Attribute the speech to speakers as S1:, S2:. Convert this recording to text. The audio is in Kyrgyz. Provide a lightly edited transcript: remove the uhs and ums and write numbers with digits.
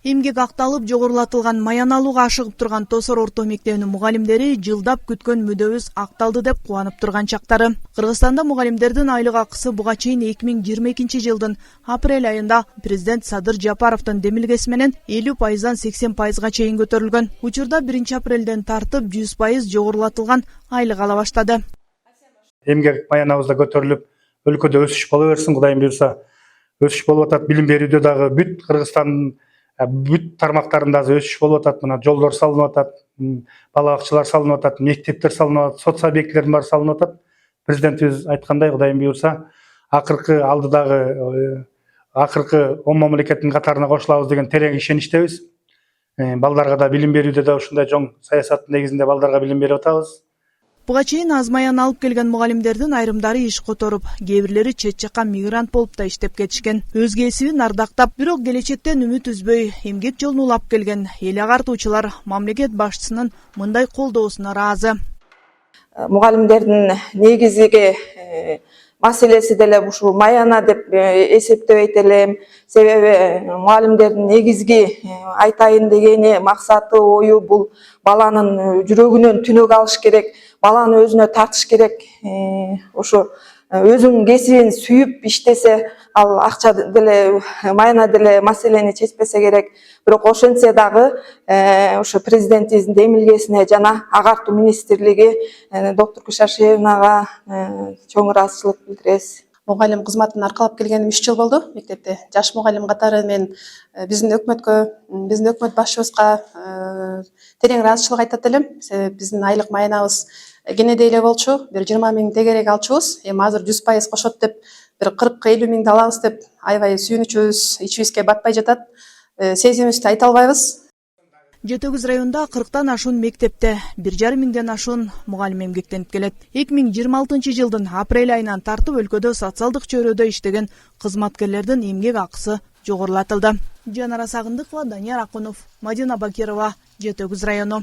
S1: Эмгек акталып жогорулатылган маяналууга ашыгып турган Тосор орто мектебинин мугалимдери жылдап күткөн мүдөбүз акталды деп кубанып турган чактары. Кыргызстанда мугалимдердин айлык акысы буга чейин 2022 жылдын апрель айында президент Садыр Жапаровдун демилгеси менен 50%дан 80%га чейин көтөрүлгөн. Учурда 1-апрелден тартып 100% жогорулатылган айлык ала баштады.
S2: Эмгек маянабызда көтөрүлүп, өлкөдө өсүш боло берсин, Кудайым буйрса. Өсүш болуп атат, билим берүүдө дагы бүт Кыргызстандын бүт тармактарында өсүш болуп атат. Мына жолдор салынып атат, бала бакчалар салынып атат, мектептер салынып атат, соц объектилердин баары салынып атат. Президентибиз айткандай, Кудайым буйрса, акыркы алдыдагы акыркы 10 мамлекеттин катарына кошулабыз деген терең ишеничтебиз. Балдарга да билим берүүдө да ушундай жоң саясаттын негизинде балдарга билим берип атабыз.
S1: Буга чейин аз маян алып келген мугалимдердин айрымдары иш которуп, кээ бирлери чет жакка мигрант болуп да иштеп кетишкен. Өз кесибин ардактап, бирок келечектен үмүт үзбөй эмгек жолун улап келген эл агартуучулар мамлекет башчысынын мындай колдоосуна ыраазы.
S3: Мугалимдердин негизги маселеси деле ушул маяна деп эсептебейт элем. Себеби мугалимдердин негизги айтайын дегени максаты, ою бул баланын жүрөгүнөн түнөк алыш керек, баланы өзүнө тартыш керек. Ошо өзүнүн кесибин сүйүп иштесе, ал акча деле, маяна деле маселени чечпесе керек. Бирок ошентсе дагы ошо президентибиздин демилгесине жана агартуу министрлиги доктор Кушашевнага чоң ыраазычылык билдиребиз.
S4: Мугалим кызматын аркалап келгеним 3 жыл болду. Мектепте жаш мугалим катары мен биздин өкмөт башчыбызга терең ыраазычылык айтат элем. Себеби биздин айлык маянабыз кенеде эле болчу, бир 20 миң тегерек алчубуз. Эми азыр 100% кошот деп, бир 40-50 миңди алабыз деп аябай сүйүнүчүбүз ичибизге батпай жатат. Сезимибизди айта албайбыз.
S1: Жетөгүз районунда 40тан ашуун мектепте 1,5 миңден ашуун мугалим эмгектенип келет. 2026 жылдын апрель айынан тартып өлкөдө социалдык чөйрөдө иштеген кызматкерлердин эмгек акысы жогорулатылды. Жанара Сагындыкова, Данияр Акунов, Мадина Бакирова, Жетөгүз району.